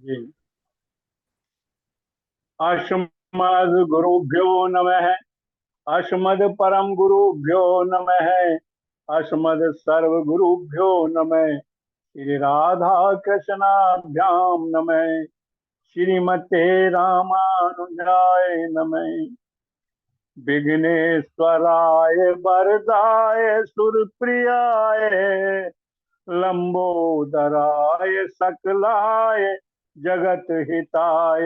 जी। अस्मद् गुरुभ्यो नमः। अस्मद् परम गुरुभ्यो नमः। अस्मद् सर्व गुरुभ्यो नमः। श्री राधा कृष्णाभ्याम नमः। श्रीमते रामानुजाय नमः। विघ्नेश्वराय वरदाय सुरप्रियाय लंबोदराय सकलाय जगत हिताय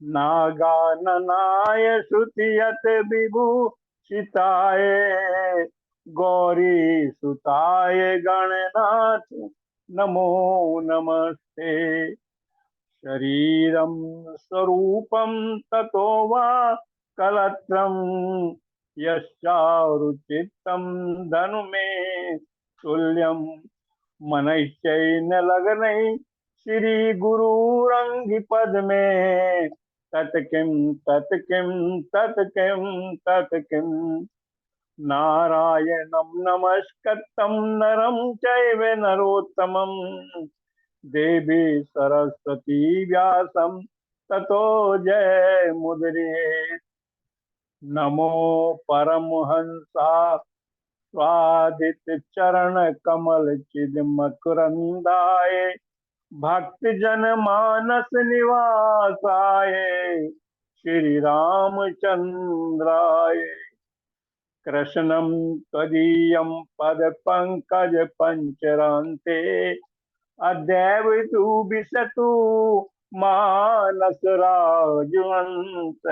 नागाननाय श्रुतियत विभूषिताय गौरी सुताय गणनाथ नमो नमस्ते। शरीरं स्वरूपं ततो वा कलत्रं यश्चारुचित्तं धनु मे तुल्यं मनश्चैन लगनै श्री गुरुरंघि पद में तत्किं तत्किं तत्किं तत्किं नारायणं नमस्कृतं नरं चैव नरोत्तमं देवी सरस्वती व्यासं ततो जय मुदीरयेत्। नमो परमहंसा स्वादित चरण कमल चिन्मकरंदाय भक्त जन मानस निवासाय श्री रामचंद्राय कृष्णं त्वदीयं पद पंकज पंचरान्ते अद्यैव तु विशतु मानस राजवंश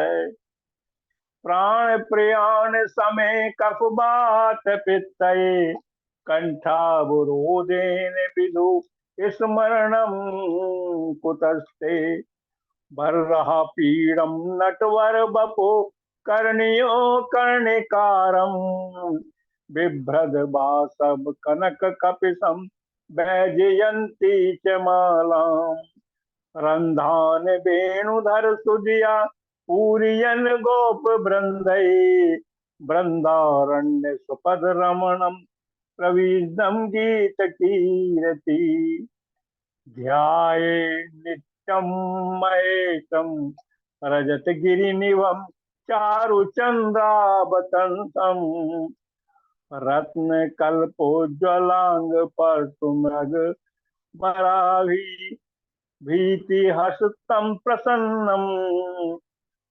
प्राण प्रयाण समय कफ बात पित्तये कंठावरोधेन विदु स्मरणं कुतस्ते बर्हा पीडम नटवर बपो कर्णियो कर्णिकारम बिभ्रद बासव कनक कपिसम वैजयंती च मालाम रंधान वेणुधर सुजिया पूरियन गोप वृंदई वृंदारण्य सुपद रमणम प्रवीदम गीत कीरति ध्याये नित्यं महेशं रजत गिरिनिभं चारुचंद्रावतंसं रत्न कल्पोज्ज्वलांग परतुमृग बराभि भीति हसतं प्रसन्नं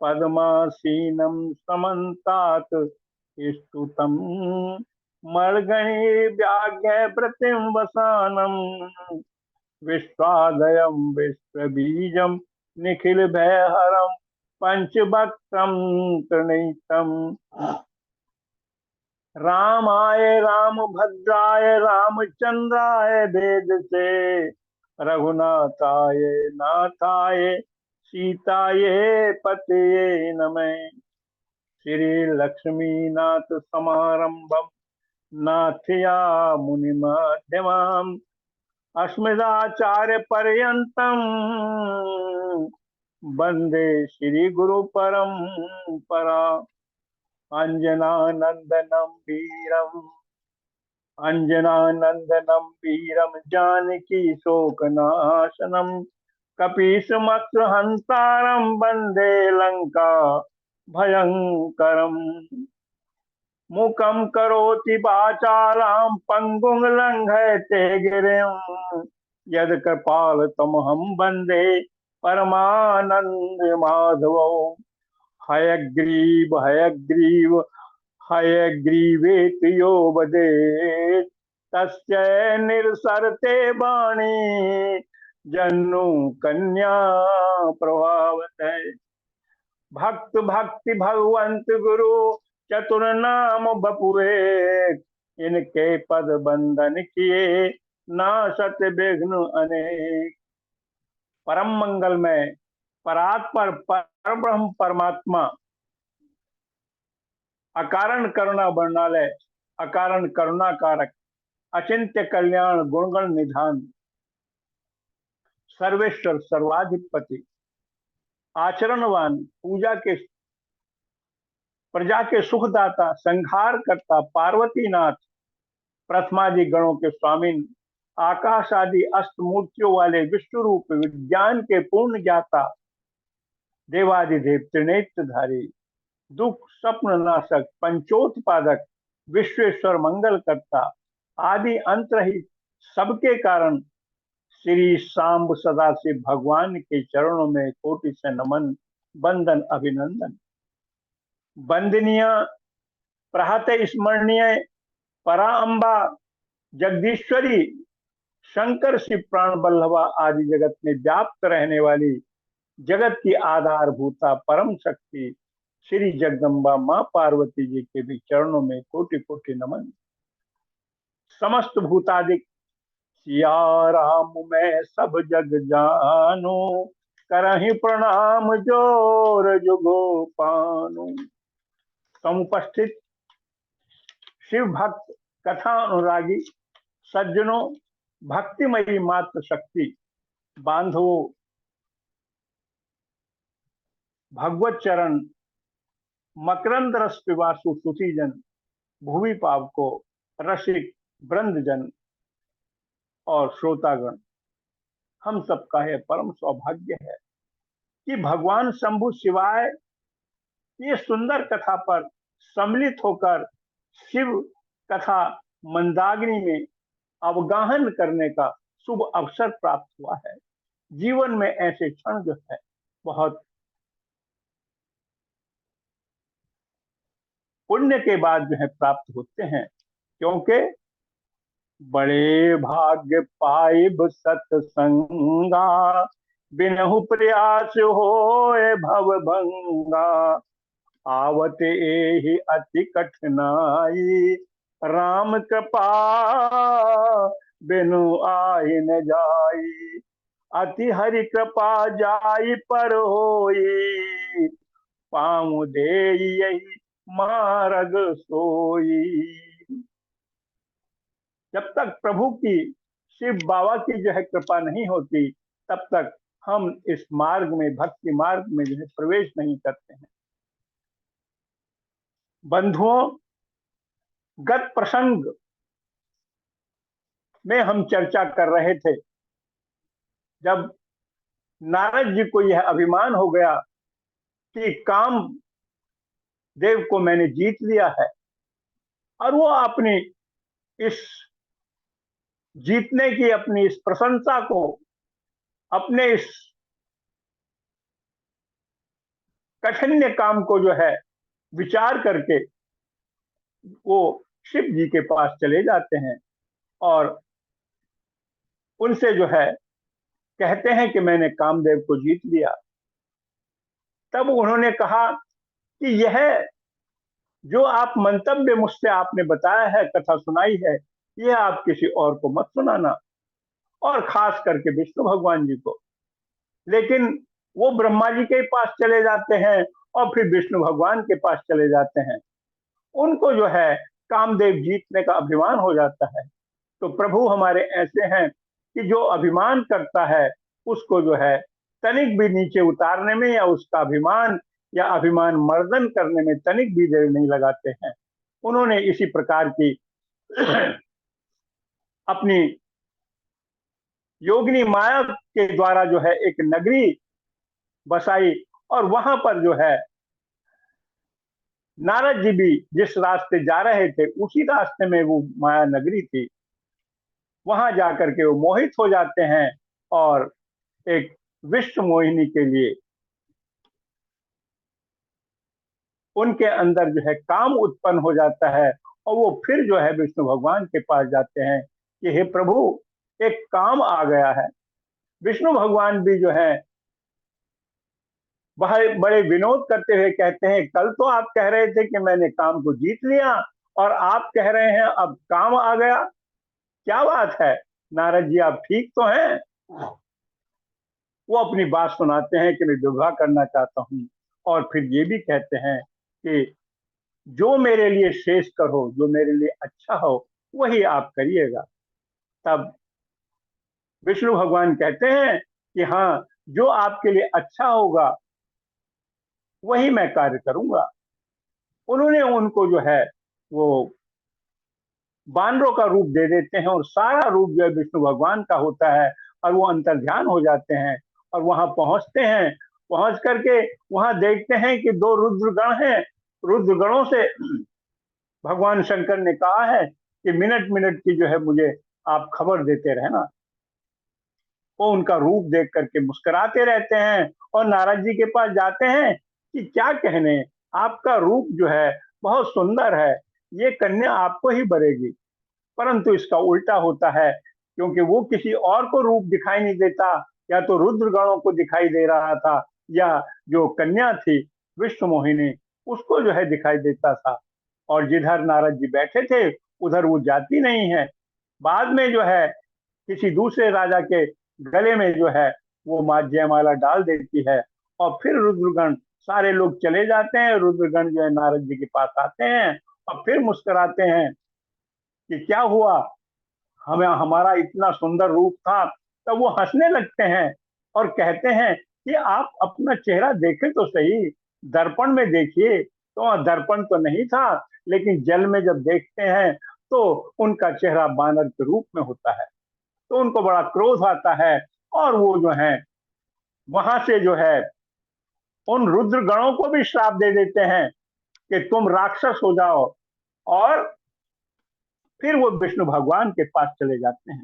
पद्मासीनं समन्तात स्तुतं मर्गणि व्याघ्र प्रतिम वसानम विश्वादयं विश्वबीजं निखिल भयहरं पंचवक्त्रं त्रिनेत्रं रामाय रामभद्राय रामचंद्राय वेदसे रघुनाथाय नाथाय सीताय पतये नमः। श्री लक्ष्मीनाथ समारंभं नाथया मुनिमध्यमाम् अस्मदाचार्य पर्यंतम वंदे श्री गुरु परंपरा अंजनानंदनम वीरम जानकी शोकनाशनम कपीशमक्षहंतारम वंदे लंका भयंकरम मुखम करोति वाचालां पंगुं लंघयते गिरिं यत्कृपाल तमहं वन्दे परमानंद माधव। हयग्रीव हयग्रीव हयग्रीवेति यो वदेत् तस्य निरसरते वाणी जन्नु कन्या प्रभावते भक्त भक्ति भगवंत गुरु चतुर नाम बपुए इनके पद बंधन किए नासत विघ्न अनेक। परम मंगल में परात्पर पर ब्रह्म परमात्मा अकारण करुणा वर्णालय अकारण करुणा कारक अचिंत्य कल्याण गुणगण निधान सर्वेश्वर सर्वाधिपति आचरणवान पूजा के प्रजा के सुखदाता संहार करता पार्वतीनाथ प्रथमादि गणों के स्वामी आकाश आदि अष्ट मूर्तियों वाले विष्णु रूप विज्ञान के पूर्ण ज्ञाता, देवादिदेव त्रिनेत्रधारी, दुख स्वप्न नाशक, पंचोत्पादक, विश्वेश्वर मंगल करता, आदि अंत रहित, सबके कारण श्री सांब सदाशिव भगवान के चरणों में कोटि से नमन, वंदन अभिनंदन। वंदनीय, प्रहत स्मरणीय, परा अम्बा, जगदीश्वरी, शंकर शिव प्राण बल्लभा आदि जगत में व्याप्त रहने वाली, जगत की आधारभूता परम शक्ति श्री जगदम्बा माँ पार्वती जी के भी चरणों में कोटि कोटि नमन। समस्त भूतादिक सिया राम मैं सब जग जानो, करहि प्रणाम जोर जुगो पानो। समुपस्थित शिव भक्त कथा अनुरागी सज्जनों, भक्तिमयी मात्र शक्ति बांधवों, भगवत चरण मकरंद रस पिवासु सुतीजन, भूमि पावको, रसिक वृंदजन और श्रोतागण, हम सबका यह परम सौभाग्य है कि भगवान शंभु शिवाय ये सुंदर कथा पर सम्मिलित होकर शिव कथा मंदाग्नि में अवगाहन करने का शुभ अवसर प्राप्त हुआ है। जीवन में ऐसे क्षण जो है बहुत पुण्य के बाद जो है प्राप्त होते हैं, क्योंकि बड़े भाग्य पाइब सत्संगा, बिनहु प्रयास होए भव भंगा, आवत एहि अति कठिनाई, राम कृपा बिनु आहि न जाई, अति हरि कृपा जाई पर होई, पाँव दे यही मार्ग सोई। जब तक प्रभु की, शिव बाबा की जो है कृपा नहीं होती, तब तक हम इस मार्ग में, भक्ति मार्ग में जो है प्रवेश नहीं करते हैं। बंधुओं, गत प्रसंग में हम चर्चा कर रहे थे, जब नारद जी को यह अभिमान हो गया कि काम देव को मैंने जीत लिया है, और वो अपनी इस जीतने की, अपनी इस प्रशंसा को, अपने इस कठिन काम को जो है विचार करके वो शिव जी के पास चले जाते हैं और उनसे जो है कहते हैं कि मैंने कामदेव को जीत लिया। तब उन्होंने कहा कि यह जो आप मंतव्य मुझसे आपने बताया है, कथा सुनाई है, यह आप किसी और को मत सुनाना, और खास करके विष्णु भगवान जी को। लेकिन वो ब्रह्मा जी के पास चले जाते हैं और फिर विष्णु भगवान के पास चले जाते हैं। उनको जो है कामदेव जीतने का अभिमान हो जाता है। तो प्रभु हमारे ऐसे हैं कि जो अभिमान करता है उसको जो है तनिक भी नीचे उतारने में, या उसका अभिमान या अभिमान मर्दन करने में तनिक भी देर नहीं लगाते हैं। उन्होंने इसी प्रकार की अपनी योगिनी माया के द्वारा जो है एक नगरी बसाई, और वहां पर जो है नारद जी भी जिस रास्ते जा रहे थे उसी रास्ते में वो माया नगरी थी। वहां जाकर के वो मोहित हो जाते हैं और एक विश्व मोहिनी के लिए उनके अंदर जो है काम उत्पन्न हो जाता है, और वो फिर जो है विष्णु भगवान के पास जाते हैं कि हे प्रभु, एक काम आ गया है। विष्णु भगवान भी जो है बड़े विनोद करते हुए कहते हैं, कल तो आप कह रहे थे कि मैंने काम को जीत लिया, और आप कह रहे हैं अब काम आ गया, क्या बात है? नारद जी आप ठीक तो हैं? वो अपनी बात सुनाते हैं कि मैं विवाह करना चाहता हूँ, और फिर ये भी कहते हैं कि जो मेरे लिए श्रेष्ठ हो, जो मेरे लिए अच्छा हो, वही आप करिएगा। तब विष्णु भगवान कहते हैं कि हाँ, जो आपके लिए अच्छा होगा वही मैं कार्य करूंगा। उन्होंने उनको जो है वो बानरों का रूप दे देते हैं और सारा रूप जो है विष्णु भगवान का होता है, और वो अंतर्ध्यान हो जाते हैं और वहां पहुंचते हैं। पहुंच करके वहां देखते हैं कि दो रुद्रगण हैं। रुद्रगणों से भगवान शंकर ने कहा है कि मिनट मिनट की जो है मुझे आप खबर देते रहना। वो उनका रूप देख करके मुस्कुराते रहते हैं और नारद जी के पास जाते हैं कि क्या कहने, आपका रूप जो है बहुत सुंदर है, ये कन्या आपको ही बरेगी। परंतु इसका उल्टा होता है, क्योंकि वो किसी और को रूप दिखाई नहीं देता, या तो रुद्रगणों को दिखाई दे रहा था, या जो कन्या थी विश्व मोहिनी उसको जो है दिखाई देता था। और जिधर नारद जी बैठे थे उधर वो जाती नहीं है। बाद में जो है किसी दूसरे राजा के गले में जो है वो माँ जयमाला डाल देती है, और फिर रुद्रगण सारे लोग चले जाते हैं। रुद्रगण जो है नारद जी के पास आते हैं और फिर मुस्कुराते हैं कि क्या हुआ, हमें हमारा इतना सुंदर रूप था। तब वो हंसने लगते हैं और कहते हैं कि आप अपना चेहरा देखें तो सही, दर्पण में देखिए। तो दर्पण तो नहीं था, लेकिन जल में जब देखते हैं तो उनका चेहरा बानर के रूप में होता है। तो उनको बड़ा क्रोध आता है, और वो जो है वहां से जो है उन रुद्र गणों को भी श्राप दे देते हैं कि तुम राक्षस हो जाओ। और फिर वो विष्णु भगवान के पास चले जाते हैं,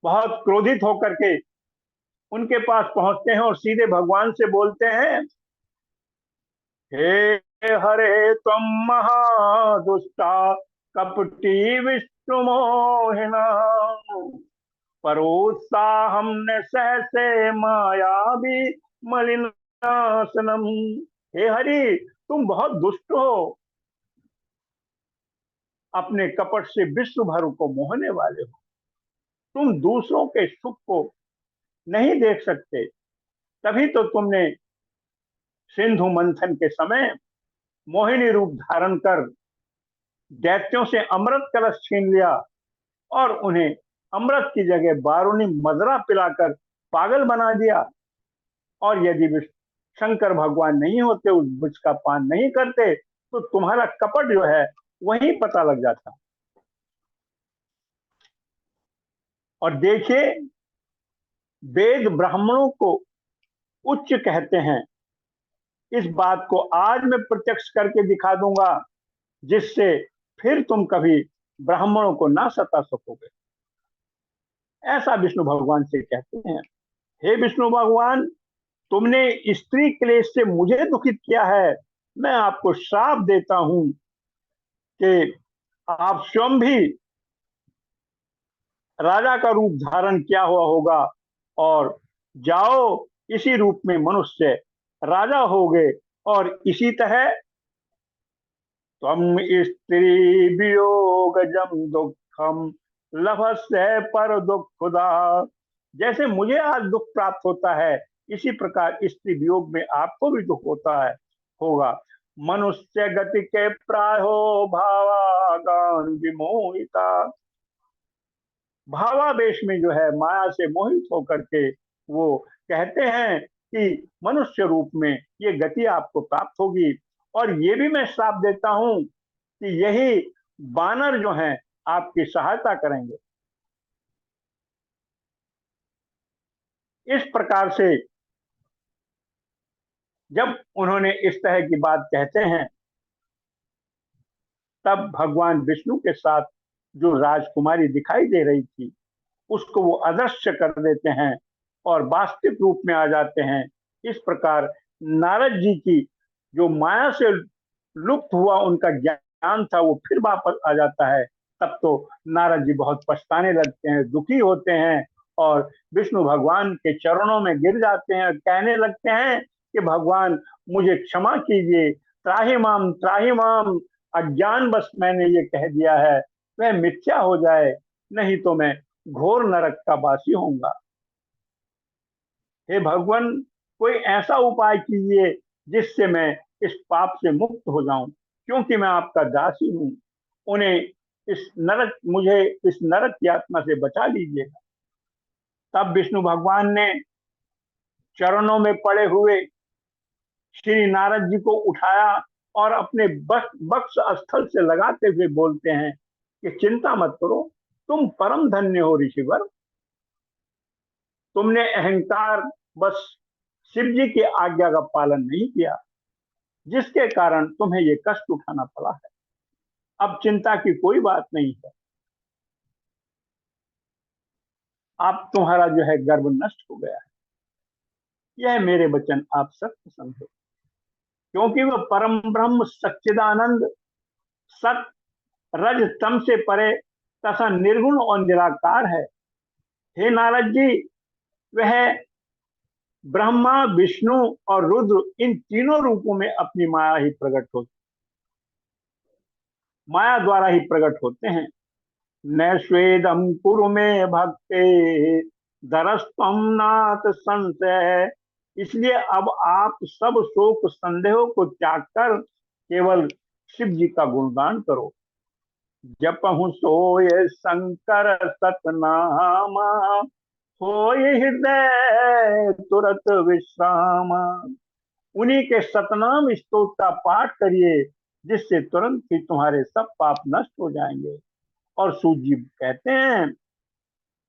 बहुत क्रोधित होकर के उनके पास पहुंचते हैं और सीधे भगवान से बोलते हैं, हे हरे तुम महादुष्टा कपटी विष्णु मोहिना, परोत्साहम न सहसे माया भी मलिनासनम। हे हरि, तुम बहुत दुष्ट हो, अपने कपट से विश्व भर को मोहने वाले हो। तुम दूसरों के सुख को नहीं देख सकते, तभी तो तुमने सिंधु मंथन के समय मोहिनी रूप धारण कर दैत्यों से अमृत कलश छीन लिया, और उन्हें अमृत की जगह बारूनी मदरा पिलाकर पागल बना दिया। और यदि शंकर भगवान नहीं होते, उस वृक्ष का पान नहीं करते, तो तुम्हारा कपट जो है वहीं पता लग जाता। और देखिए, वेद ब्राह्मणों को उच्च कहते हैं, इस बात को आज मैं प्रत्यक्ष करके दिखा दूंगा, जिससे फिर तुम कभी ब्राह्मणों को ना सता सकोगे। ऐसा विष्णु भगवान से कहते हैं। हे विष्णु भगवान, तुमने स्त्री क्लेश से मुझे दुखित किया है। मैं आपको श्राप देता हूं कि आप स्वयं भी राजा का रूप धारण किया हुआ होगा, और जाओ इसी रूप में मनुष्य राजा होगे। और इसी तरह तम स्त्री वियोग जम दुखम लभस्य पर दुखुदा, जैसे मुझे आज दुख प्राप्त होता है, इसी प्रकार स्त्री वियोग में आपको भी दुख होता है, होगा। मनुष्य गति के प्रायो भावागान विमोहिता, भावावेश में जो है माया से मोहित होकर के वो कहते हैं कि मनुष्य रूप में ये गति आपको प्राप्त होगी। और ये भी मैं श्राप देता हूं कि यही बानर जो हैं आपकी सहायता करेंगे। इस प्रकार से जब उन्होंने इस तरह की बात कहते हैं, तब भगवान विष्णु के साथ जो राजकुमारी दिखाई दे रही थी उसको वो अदृश्य कर देते हैं और वास्तविक रूप में आ जाते हैं। इस प्रकार नारद जी की जो माया से लुप्त हुआ उनका ज्ञान था वो फिर वापस आ जाता है। तब तो नारद जी बहुत पछताने लगते हैं, दुखी होते हैं, और विष्णु भगवान के चरणों में गिर जाते हैं और कहने लगते हैं कि भगवान मुझे क्षमा कीजिए, त्राहि माम, अज्ञान बस मैंने ये कह दिया है, वह मिथ्या हो जाए, नहीं तो मैं घोर नरक का वासी होऊंगा। हे भगवान, कोई ऐसा उपाय कीजिए जिससे मैं इस पाप से मुक्त हो जाऊं, क्योंकि मैं आपका दासी हूं। उन्हें मुझे इस नरक यातना से बचा लीजिएगा। तब विष्णु भगवान ने चरणों में पड़े हुए श्री नारद जी को उठाया और अपने बक्ष स्थल से लगाते हुए बोलते हैं कि चिंता मत करो, तुम परम धन्य हो ऋषिवर। तुमने अहंकार बस शिव जी की आज्ञा का पालन नहीं किया, जिसके कारण तुम्हें ये कष्ट उठाना पड़ा है। अब चिंता की कोई बात नहीं है, आप तुम्हारा जो है गर्व नष्ट हो गया है। यह मेरे वचन आप सत्य समझो, क्योंकि वह परम ब्रह्म सच्चिदानंद सत रज तम से परे तथा निर्गुण और निराकार है। हे नारद जी, वह ब्रह्मा विष्णु और रुद्र इन तीनों रूपों में अपनी माया द्वारा ही प्रकट होते हैं। न स्वेदम कुरु में भक्ते दरस्तम नाथ संशय। इसलिए अब आप सब शोक संदेहों को त्याग कर केवल शिव जी का गुणगान करो। जपहु सोय शंकर सतनामा, होय हृदय तुरत विश्राम। उन्हीं के सतनाम स्तोत्र का पाठ करिए, जिससे तुरंत ही तुम्हारे सब पाप नष्ट हो जाएंगे। और सूत जी कहते हैं,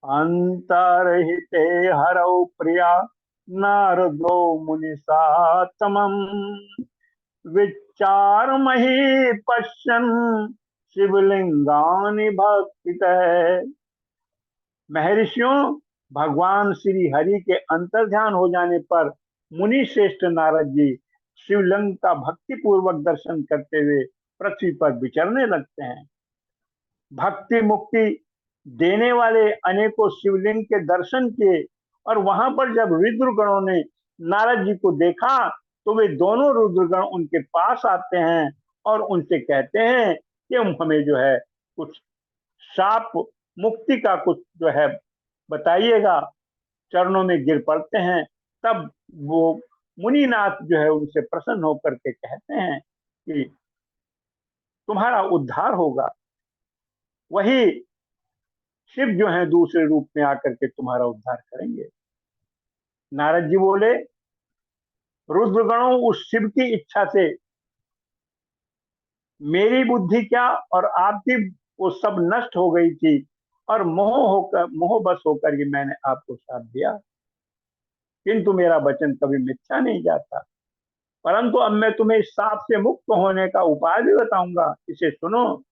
अंतरहिते हरौ प्रिया नारदो मुनि सातमम, विचारमहि पश्यन् शिवलिंगानि भक्ति। महर्षियों, भगवान श्री हरि के अंतर ध्यान हो जाने पर मुनि श्रेष्ठ नारद जी शिवलिंग का भक्ति पूर्वक दर्शन करते हुए पृथ्वी पर विचरने लगते हैं। भक्ति मुक्ति देने वाले अनेकों शिवलिंग के दर्शन किए, और वहां पर जब रुद्रगणों ने नारद जी को देखा तो वे दोनों रुद्रगण उनके पास आते हैं और उनसे कहते हैं कि हमें जो है कुछ शाप मुक्ति का कुछ जो है बताइएगा। चरणों में गिर पड़ते हैं। तब वो मुनिनाथ जो है उनसे प्रसन्न होकर के कहते हैं कि तुम्हारा उद्धार होगा। वही शिव जो है दूसरे रूप में आकर के तुम्हारा उद्धार करेंगे। नारद जी बोले, रुद्रगणों, उस शिव की इच्छा से मेरी बुद्धि क्या और आपकी वो सब नष्ट हो गई थी, और मोह बस होकर के मैंने आपको साथ दिया। किंतु मेरा वचन कभी मिथ्या नहीं जाता। परंतु अब मैं तुम्हें इस शाप से मुक्त होने का उपाय भी बताऊंगा, इसे सुनो।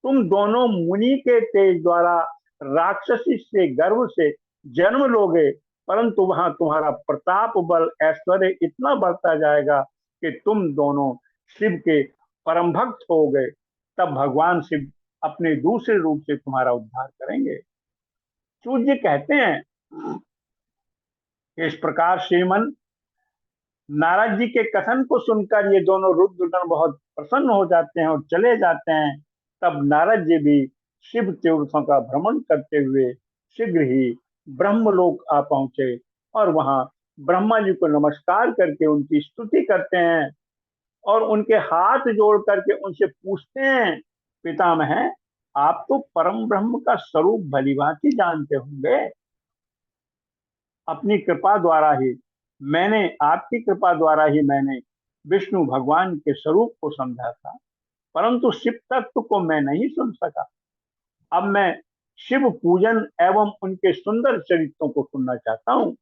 तुम दोनों मुनि के तेज द्वारा राक्षसी से गर्व से जन्म लोगे, परंतु वहां तुम्हारा प्रताप बल ऐश्वर्य इतना बढ़ता जाएगा कि तुम दोनों शिव के परम भक्त हो गए। तब भगवान शिव अपने दूसरे रूप से तुम्हारा उद्धार करेंगे। सूर्य कहते हैं, इस प्रकार श्रीमन नारद जी के कथन को सुनकर ये दोनों रुद्रगण बहुत प्रसन्न हो जाते हैं और चले जाते हैं। तब नारद जी भी शिव तीर्थों का भ्रमण करते हुए शीघ्र ही ब्रह्मलोक आ पहुंचे, और वहां ब्रह्मा जी को नमस्कार करके उनकी स्तुति करते हैं और उनके हाथ जोड़ करके उनसे पूछते हैं, पितामह, आप तो परम ब्रह्म का स्वरूप भलीभांति जानते होंगे। अपनी कृपा द्वारा ही मैंने आपकी कृपा द्वारा ही मैंने विष्णु भगवान के स्वरूप को समझा था, परंतु शिव तत्व को मैं नहीं सुन सका। अब मैं शिव पूजन एवं उनके सुंदर चरित्रों को सुनना चाहता हूँ।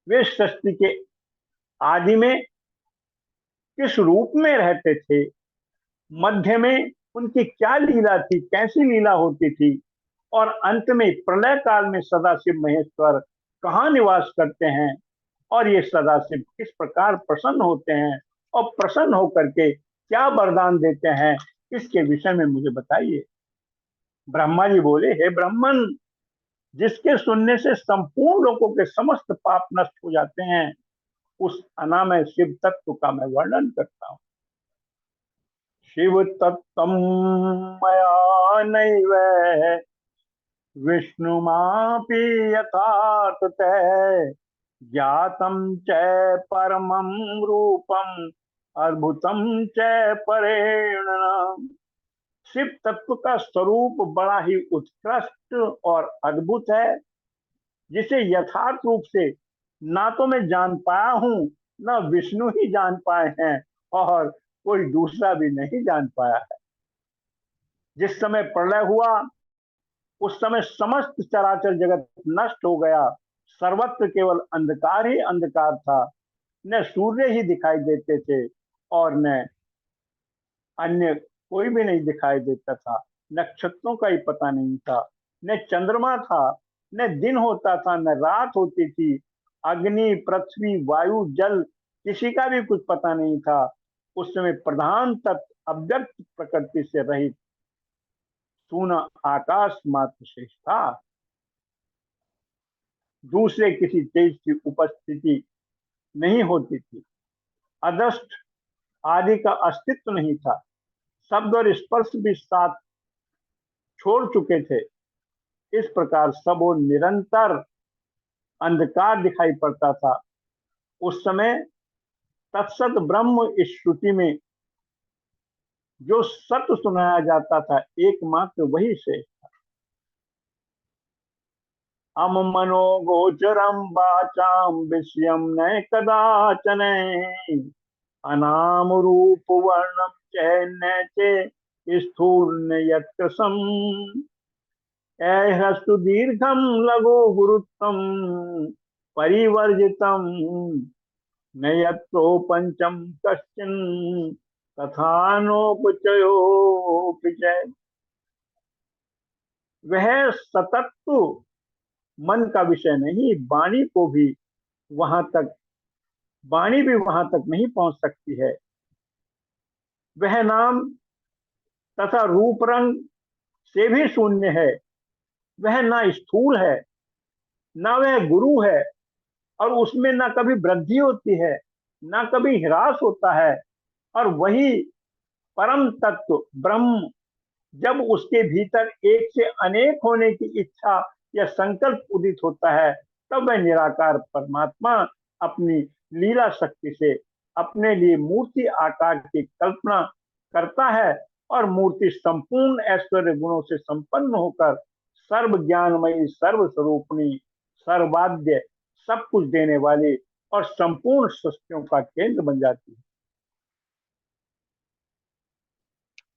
वे सृष्टि के आदि में किस रूप में रहते थे, मध्य में उनकी क्या लीला थी, कैसी लीला होती थी, और अंत में प्रलय काल में सदाशिव महेश्वर कहाँ निवास करते हैं, और ये सदाशिव किस प्रकार प्रसन्न होते हैं और प्रसन्न होकर के क्या वरदान देते हैं, इसके विषय में मुझे बताइए। ब्रह्मा जी बोले, हे ब्राह्मण, जिसके सुनने से संपूर्ण लोगों के समस्त पाप नष्ट हो जाते हैं, उस अनामय शिव तत्व का मैं वर्णन करता हूँ। शिव तत्व मया नैव विष्णुमापि यथार्थतः, ज्ञातम च परमं रूपम अद्भुतम च परेण। शिव तत्व का स्वरूप बड़ा ही उत्कृष्ट और अद्भुत है, जिसे यथार्थ रूप से ना तो मैं जान पाया हूं, ना विष्णु ही जान पाए हैं, और कोई दूसरा भी नहीं जान पाया है। जिस समय प्रलय हुआ उस समय समस्त चराचर जगत नष्ट हो गया, सर्वत्र केवल अंधकार ही अंधकार था। न सूर्य ही दिखाई देते थे और न अन्य कोई भी नहीं दिखाई देता था। नक्षत्रों का ही पता नहीं था, न चंद्रमा था, न दिन होता था, न रात होती थी। अग्नि, पृथ्वी, वायु, जल, किसी का भी कुछ पता नहीं था। उस समय प्रधान तत्व अव्यक्त प्रकृति से रहित सूना आकाश मात्र शेष था। दूसरे किसी तेज की उपस्थिति नहीं होती थी। अदृष्ट आदि का अस्तित्व नहीं था। शब्द और स्पर्श भी साथ छोड़ चुके थे। इस प्रकार सब और निरंतर अंधकार दिखाई पड़ता था। उस समय तत्सत ब्रह्म इस श्रुति में जो सत्य सुनाया जाता था एकमात्र वही से अम मनो गोचरम वाचाम विषयम न कदाचन अनाम रूप वर्णम चैन्य चे स्थूल यत्कृशम ऐहस्तु दीर्घम लघु गुरुत्वम परिवर्जितम न यत्रो पंचम कश्चिन तथानोपचयो पिचय। वह सतत्व मन का विषय नहीं, वाणी भी वहां तक नहीं पहुंच सकती है। वह नाम तथा रूप रंग से भी शून्य है। वह ना स्थूल है, ना वह गुरु है, और उसमें ना कभी वृद्धि होती है, ना कभी ह्रास होता है। और वही परम तत्व ब्रह्म जब उसके भीतर एक से अनेक होने की इच्छा या संकल्प उदित होता है, तब वह निराकार परमात्मा अपनी लीला शक्ति से अपने लिए मूर्ति आकार की कल्पना करता है और मूर्ति संपूर्ण ऐश्वर्य गुणों से संपन्न होकर सर्व ज्ञानमयी, सर्व स्वरूपणी, सर्वाद्य, सब कुछ देने वाली और संपूर्ण सृष्टियों का केंद्र बन जाती है।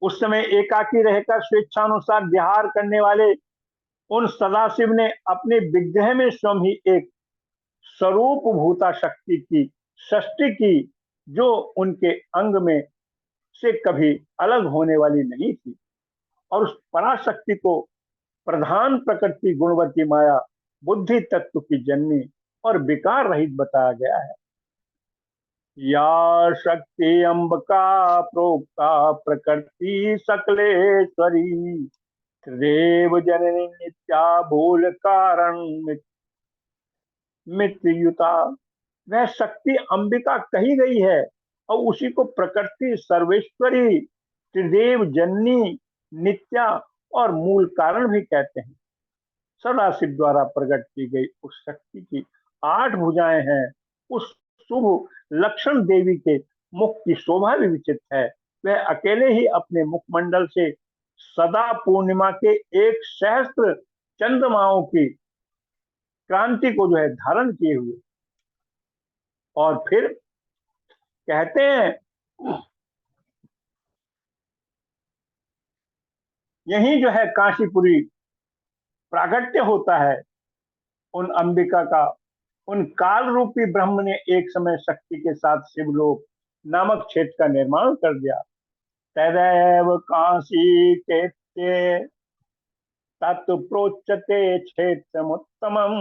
उस समय एकाकी रहकर स्वेच्छानुसार विहार करने वाले उन सदाशिव ने अपने विग्रह में स्वयं ही एक स्वरूप भूता शक्ति की सृष्टि की, जो उनके अंग में से कभी अलग होने वाली नहीं थी। और उस पराशक्ति को प्रधान प्रकृति गुणवती माया बुद्धि तत्व की जननी और विकार रहित बताया गया है। या शक्ति अंबका प्रोक्ता प्रकृति सकलेश्वरी त्रिदेव जननी नित्या भूल कारण मित्रयुता। वह शक्ति अंबिका कही गई है और उसी को प्रकृति सर्वेश्वरी, त्रिदेव जननी, नित्या और मूल कारण भी कहते हैं। सदाशिव द्वारा प्रकट की गई उस शक्ति की 8 भुजाएं हैं। उस शुभ लक्षण देवी के मुख की शोभा भी विचित्र है। वह अकेले ही अपने मुखमंडल से सदा पूर्णिमा के 1 सहस्त्र चंद्रमाओं की क्रांति को जो है धारण किए हुए, और फिर कहते हैं यही जो है काशीपुरी प्रागट्य होता है उन अंबिका का। उन काल रूपी ब्रह्म ने एक समय शक्ति के साथ शिवलोक नामक क्षेत्र का निर्माण कर दिया। तदैव काशी के तत्व प्रोच्यते क्षेत्र उत्तमम।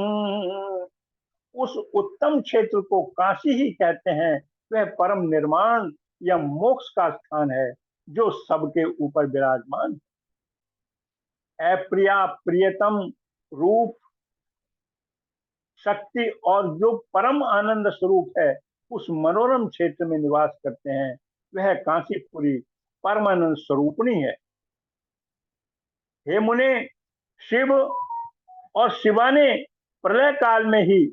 उस उत्तम क्षेत्र को काशी ही कहते हैं। वह परम निर्माण या मोक्ष का स्थान है जो सबके ऊपर विराजमान है। अप्रिया प्रियतम रूप शक्ति और जो परम आनंद स्वरूप है उस मनोरम क्षेत्र में निवास करते हैं, वह काशीपुरी परमानंद स्वरूपणी है। हे मुने, शिव और शिवा ने प्रलय काल में ही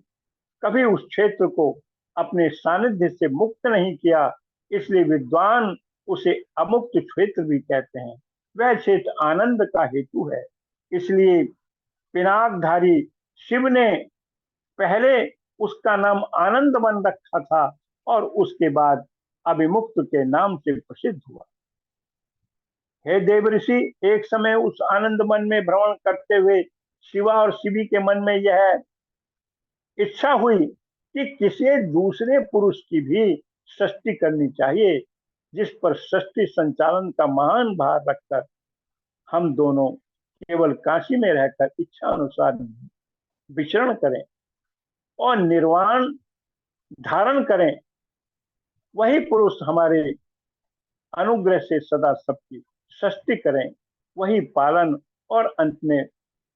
कभी उस क्षेत्र को अपने सानिध्य से मुक्त नहीं किया, इसलिए विद्वान उसे अमुक्त क्षेत्र भी कहते हैं। वह क्षेत्र आनंद का हेतु है, इसलिए पिनाकधारी शिव ने पहले उसका नाम आनंद वन रखा था और उसके बाद अभिमुक्त के नाम से प्रसिद्ध हुआ। हे देवऋषि, एक समय उस आनंद मन में भ्रमण करते हुए शिवा और शिवी के मन में यह इच्छा हुई कि किसी दूसरे पुरुष की भी सृष्टि करनी चाहिए, जिस पर सृष्टि संचालन का महान भार रखकर हम दोनों केवल काशी में रहकर इच्छा अनुसार विचरण करें और निर्वाण धारण करें। वही पुरुष हमारे अनुग्रह से सदा सबकी सृष्टि करें, वही पालन और अंत में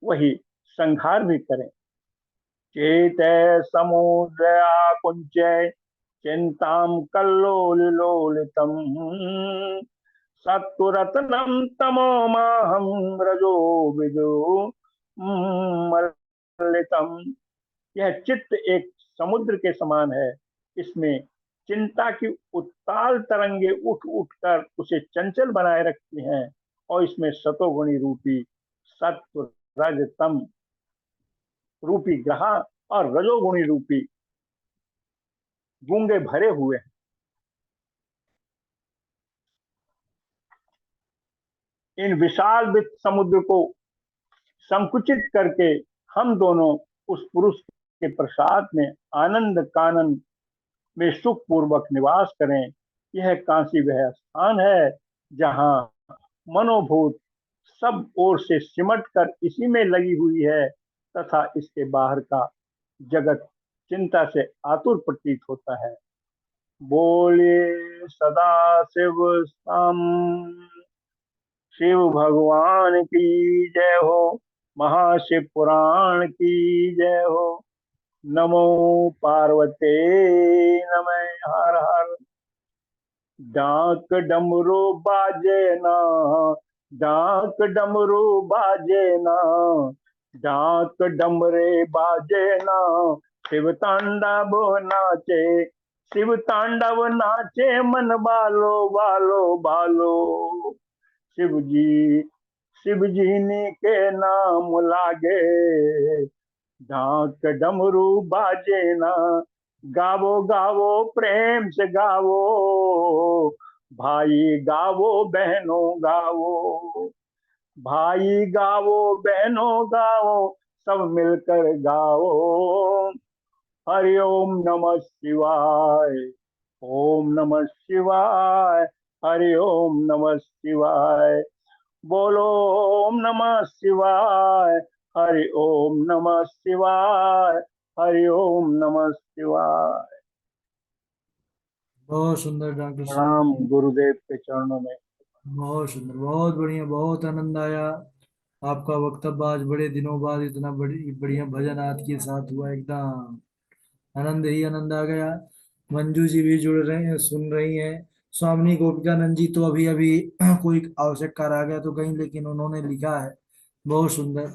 वही संहार भी करें। चेत समुद्रया कुंचय चिंताम कल्लोलिलोलितम सत्तुरत्नम तमो माहम रजो विदु मल्लितम। यह चित्त एक समुद्र के समान है, इसमें चिंता की उत्ताल तरंगे उठ उठकर उसे चंचल बनाए रखती हैं, और इसमें सतोगुणी रूपी सत्व रज तम रूपी ग्रह और रजोगुणी रूपी गूंगे भरे हुए हैं। इन विशाल वित्त समुद्र को संकुचित करके हम दोनों उस पुरुष के प्रसाद में आनंद कानन में सुख पूर्वक निवास करें। यह काशी वह स्थान है जहाँ मनोभूत सब ओर से सिमट कर इसी में लगी हुई है, तथा इसके बाहर का जगत चिंता से आतुर प्रतीत होता है। बोले सदा शिव सम शिव भगवान की जय हो, महाशिव पुराण की जय हो। नमो पार्वते नमः। हर हर। डाक डमरू बाजे ना, डाक डमरू बाजे ना, डाक डमरे बाजे ना, शिव तांडव नाचे, शिव तांडव नाचे मन बालो बालो बालो। शिव जी, शिव जी ने के नाम लागे, ढाक डमरू बाजे ना, गावो गावो प्रेम से गावो, भाई गावो बहनों गावो, भाई गावो बहनों गावो, सब मिलकर गाओ। हरि ओम नमः शिवाय, ओम नमः शिवाय, हरि ओम नमः शिवाय। बोलो ओम नमः शिवाय, हरि ओम नमः शिवाय, हरि ओम नमः शिवाय। बहुत सुंदर डॉक्टर प्रणाम साहब। गुरुदेव के चरणों में। बहुत सुंदर, बहुत बढ़िया, बहुत आनंद आया। आपका वक्तव्य आज बड़े दिनों बाद इतना बढ़िया भजन आपके के साथ हुआ, एकदम आनंद ही आनंद आ गया। मंजू जी भी जुड़ रहे हैं, सुन रही हैं। स्वामिनी गोपिकानंद जी तो अभी अभी कोई आवश्यक कार्य आ गया तो कहीं, लेकिन उन्होंने लिखा है बहुत सुंदर,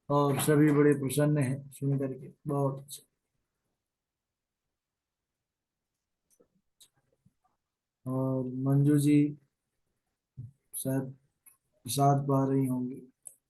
और सभी बड़े प्रसन्न हैं सुन करके, बहुत अच्छा। और मंजू जी शायद प्रसाद पा रही होंगी।